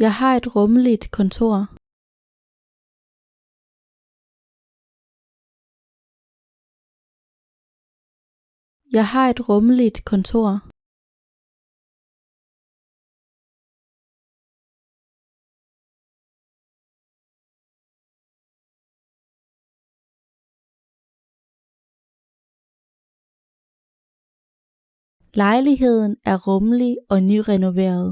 Jeg har et rummeligt kontor. Jeg har et rummeligt kontor. Lejligheden er rummelig og nyrenoveret.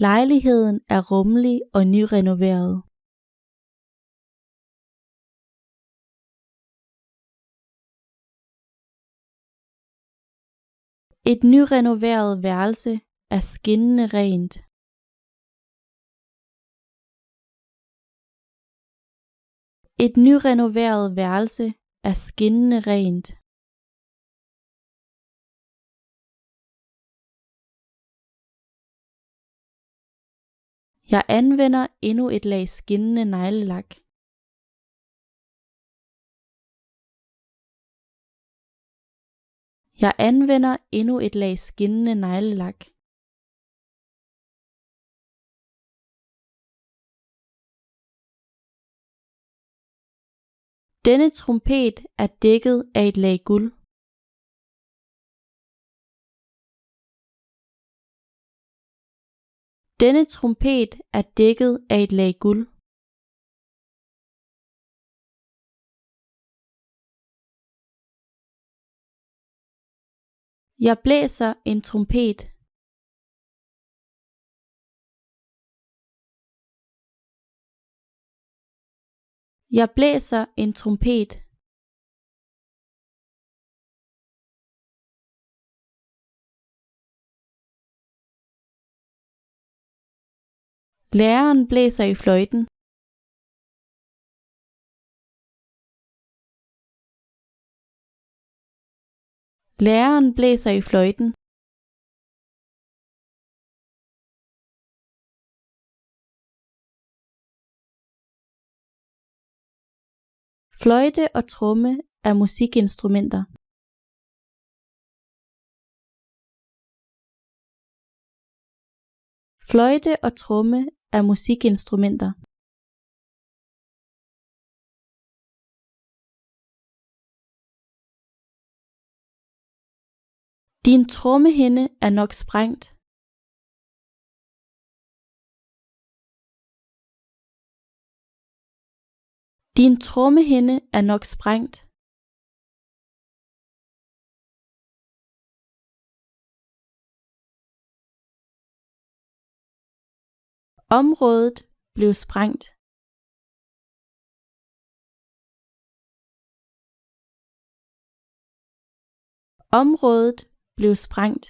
Lejligheden er rummelig og nyrenoveret. Et nyrenoveret værelse er skinnende rent. Et nyrenoveret værelse er skinnende rent. Jeg anvender endnu et lag skinnende neglelak. Jeg anvender endnu et lag skinnende neglelak. Denne trompet er dækket af et lag guld. Denne trompet er dækket af et lag guld. Jeg blæser en trompet. Jeg blæser en trompet. Læreren blæser i fløjten. Læreren blæser i fløjten. Fløjte og tromme er musikinstrumenter. Fløjte og tromme er musikinstrumenter. Din trommehinde er nok sprængt. Din trommehinde er nok sprængt. Området blev sprængt. Området blev sprængt.